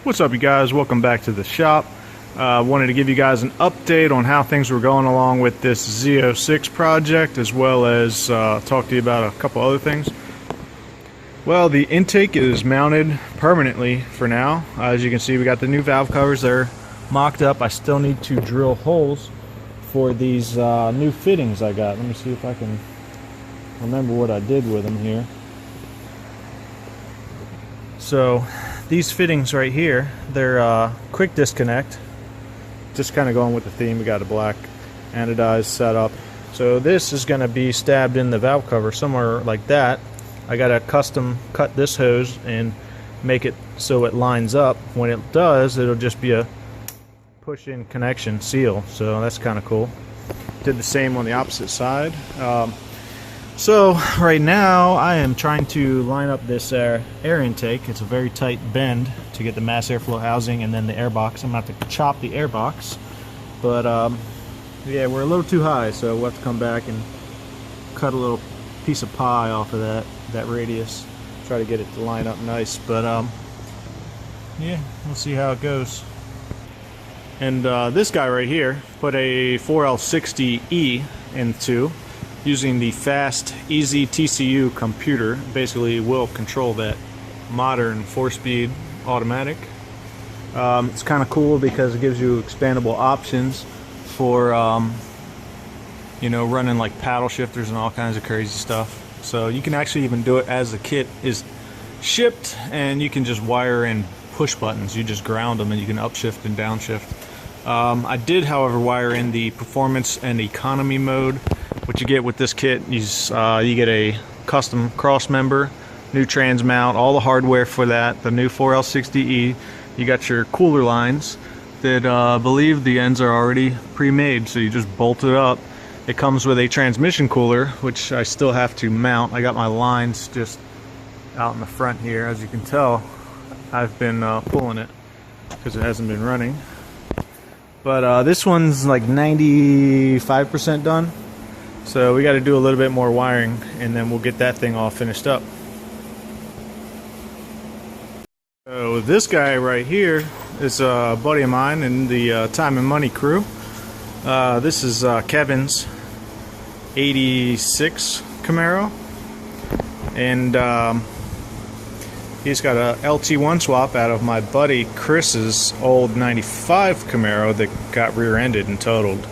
What's up, you guys? Welcome back to the shop. Wanted to give you guys an update on how things were going along with this Z06 project, as well as talk to you about a couple other things. Well, the intake is mounted permanently for now. As you can see, we got the new valve covers. They're mocked up. I still need to drill holes for these new fittings I got. Let me see if I can remember what I did with them here. So these fittings right here, they're quick disconnect. Just kind of going with the theme. We got a black anodized setup. So this is going to be stabbed in the valve cover somewhere like that. I got to custom cut this hose and make it so it lines up. When it does, it'll just be a push-in connection seal. So that's kind of cool. Did the same on the opposite side. So right now I am trying to line up this air intake. It's a very tight bend to get the mass airflow housing and then the air box. I'm going to have to chop the air box, but yeah, we're a little too high, so we'll have to come back and cut a little piece of pie off of that radius, try to get it to line up nice. But yeah, we'll see how it goes. And this guy right here put a 4L60E into using the FAST EZ TCU computer. Basically will control that modern 4-speed automatic. It's kind of cool because it gives you expandable options for you know, running like paddle shifters and all kinds of crazy stuff. So you can actually even do it as the kit is shipped, and you can just wire in push buttons. You just ground them and you can upshift and downshift. I did, however, wire in the performance and economy mode. What you get with this kit is you get a custom cross member, new trans mount, all the hardware for that, the new 4L60E. You got your cooler lines that I believe the ends are already pre-made, so you just bolt it up. It comes with a transmission cooler, which I still have to mount. I got my lines just out in the front here. As you can tell, I've been pulling it because it hasn't been running. But this one's like 95% done. So we got to do a little bit more wiring, and then we'll get that thing all finished up. So this guy right here is a buddy of mine in the Time and Money crew. This is Kevin's 86 Camaro, and he's got a LT1 swap out of my buddy Chris's old 95 Camaro that got rear-ended and totaled.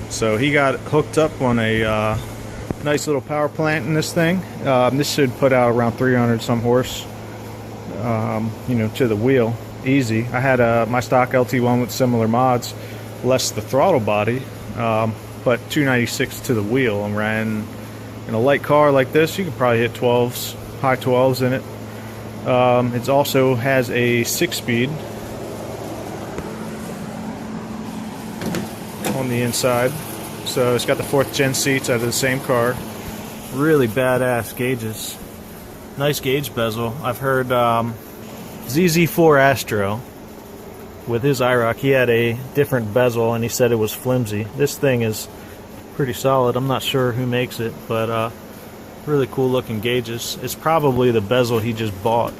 So he got hooked up on a nice little power plant in this thing. This should put out around 300 some horse, you know, to the wheel, easy. I had my stock LT1 with similar mods, less the throttle body, but 296 to the wheel. And ran in a light car like this, you could probably hit 12s, high 12s in it. It also has a 6-speed on the inside, so it's got the 4th gen seats out of the same car. Really badass gauges, nice gauge bezel. I've heard ZZ4 Astro with his IROC, he had a different bezel and he said it was flimsy. This thing is pretty solid. I'm not sure who makes it, but really cool looking gauges. It's probably the bezel he just bought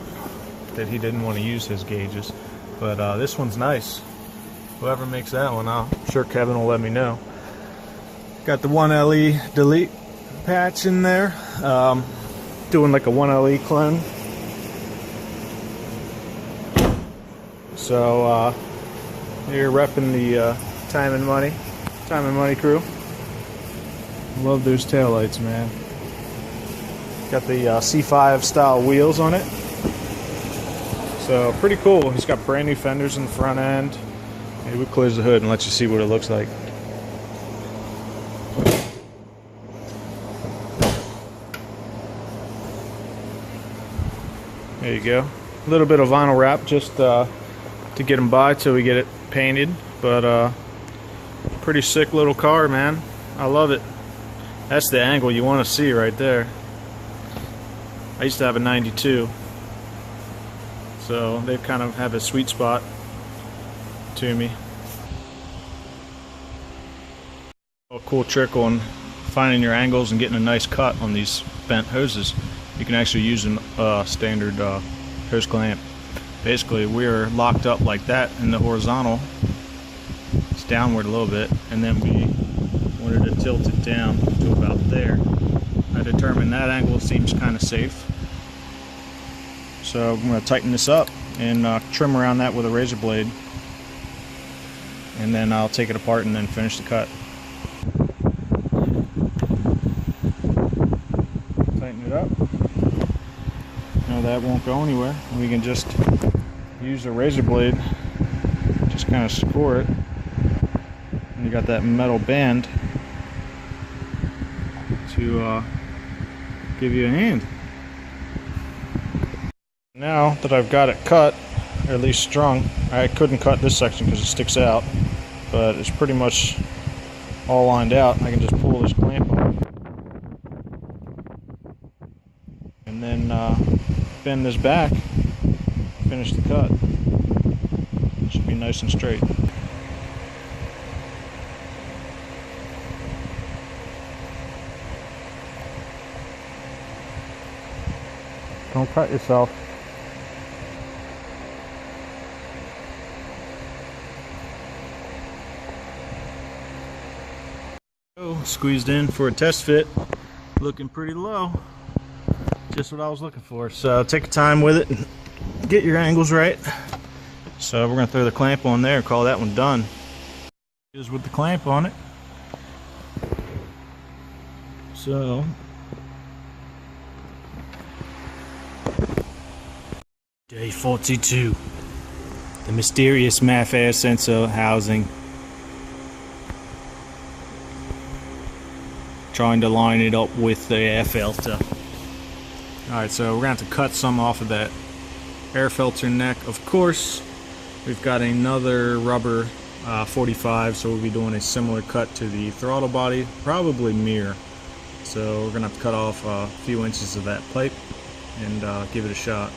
that he didn't want to use his gauges, but this one's nice. Whoever makes that one, I'm sure Kevin will let me know. Got the 1LE delete patch in there, doing like a 1LE clone. So here repping the Time and Money crew. Love those taillights, man. Got the C5 style wheels on it, so pretty cool. He's got brand new fenders in the front end. Maybe we'll close the hood and let you see what it looks like. There you go. A little bit of vinyl wrap just to get them by till we get it painted, but pretty sick little car, man. I love it. That's the angle you want to see right there. I used to have a 92, so they kind of have a sweet spot to me. A cool trick on finding your angles and getting a nice cut on these bent hoses. You can actually use a standard hose clamp basically we're locked up like that in the horizontal. It's downward a little bit, and then we wanted to tilt it down to about there. I determined that angle seems kind of safe, so I'm going to tighten this up and trim around that with a razor blade, and then I'll take it apart and then finish the cut. Tighten it up. Now that won't go anywhere. We can just use the razor blade, just kind of score it, and you got that metal band to give you a hand. Now that I've got it cut, or at least strung, I couldn't cut this section because it sticks out, but it's pretty much all lined out. I can just pull this clamp off and then bend this back, finish the cut. It should be nice and straight. Don't cut yourself. Squeezed in for a test fit, looking pretty low, just what I was looking for. So take your time with it and get your angles right. So we're going to throw the clamp on there and call that one done. Is with the clamp on it. So day 42, the mysterious MAF air sensor housing. Trying to line it up with the air filter. Alright, so we're going to have to cut some off of that air filter neck. Of course, we've got another rubber 45, so we'll be doing a similar cut to the throttle body, probably mirror. So we're going to have to cut off a few inches of that pipe and give it a shot.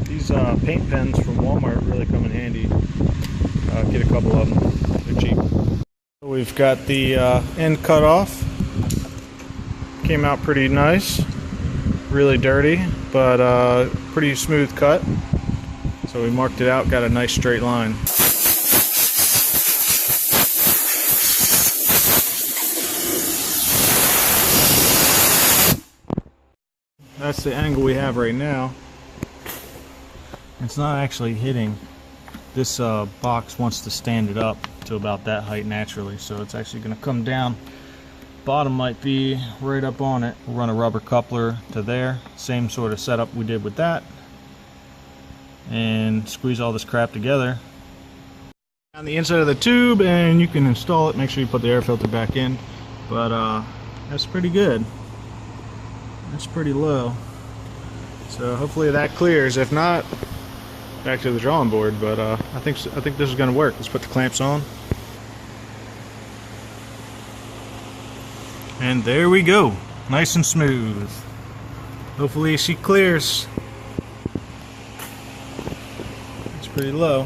These paint pens from Walmart really come in handy. Get a couple of them, they're cheap. We've got the end cut off. Came out pretty nice, really dirty, but pretty smooth cut. So we marked it out, got a nice straight line. That's the angle we have right now. It's not actually hitting. This box wants to stand it up to about that height naturally, so it's actually going to come down. Bottom might be right up on it. We'll run a rubber coupler to there, same sort of setup we did with that, and squeeze all this crap together on the inside of the tube, and you can install it. Make sure you put the air filter back in, but that's pretty good. That's pretty low, so hopefully that clears. If not, back to the drawing board, but I think this is going to work. Let's put the clamps on. And there we go. Nice and smooth. Hopefully she clears. It's pretty low.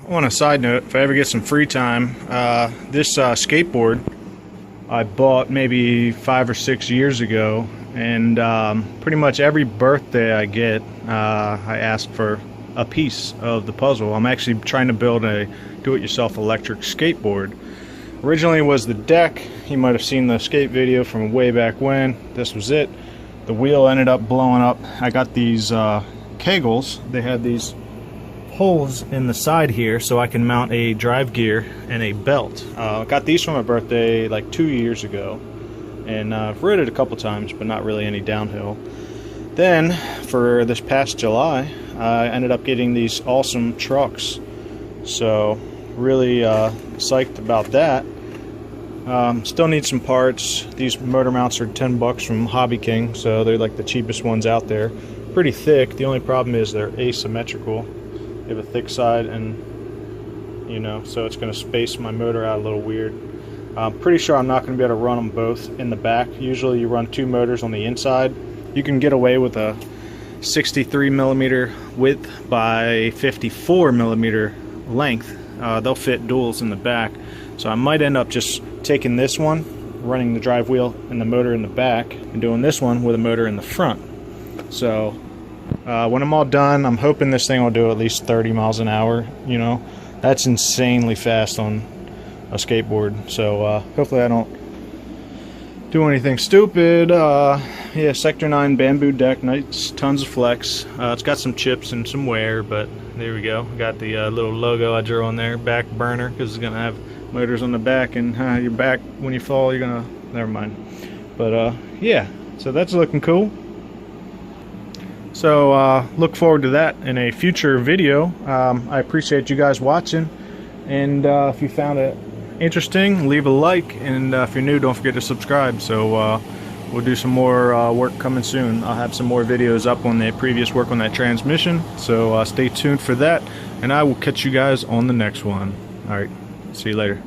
On a side note, if I ever get some free time, this skateboard I bought maybe 5 or 6 years ago, and pretty much every birthday I get, I ask for a piece of the puzzle. I'm actually trying to build a do-it-yourself electric skateboard. Originally it was the deck. You might have seen the skate video from way back when. This was it. The wheel ended up blowing up. I got these kegels. They had these holes in the side here so I can mount a drive gear and a belt. I got these for my birthday like 2 years ago, and I've rode it a couple times, but not really any downhill. Then for this past July, I ended up getting these awesome trucks, so really psyched about that. Still need some parts. These motor mounts are 10 bucks from Hobby King, so they're like the cheapest ones out there. Pretty thick. The only problem is they're asymmetrical. They have a thick side, and so it's going to space my motor out a little weird. I'm pretty sure I'm not going to be able to run them both in the back. Usually you run 2 motors on the inside. You can get away with a 63 millimeter width by 54 millimeter length. They'll fit duals in the back. So I might end up just taking this one, running the drive wheel and the motor in the back, and doing this one with a motor in the front. So when I'm all done, I'm hoping this thing will do at least 30 miles an hour. You know, that's insanely fast on a skateboard. So hopefully I don't do anything stupid. Yeah, Sector 9 bamboo deck, nice, tons of flex. It's got some chips and some wear, but there we go. Got the little logo I drew on there, back burner, because it's gonna have motors on the back, and your back, when you fall, you're gonna, never mind. But yeah, so that's looking cool. So look forward to that in a future video. I appreciate you guys watching, and if you found it interesting, leave a like, and if you're new, don't forget to subscribe. So we'll do some more work coming soon. I'll have some more videos up on the previous work on that transmission, so stay tuned for that, and I will catch you guys on the next one. Alright, see you later.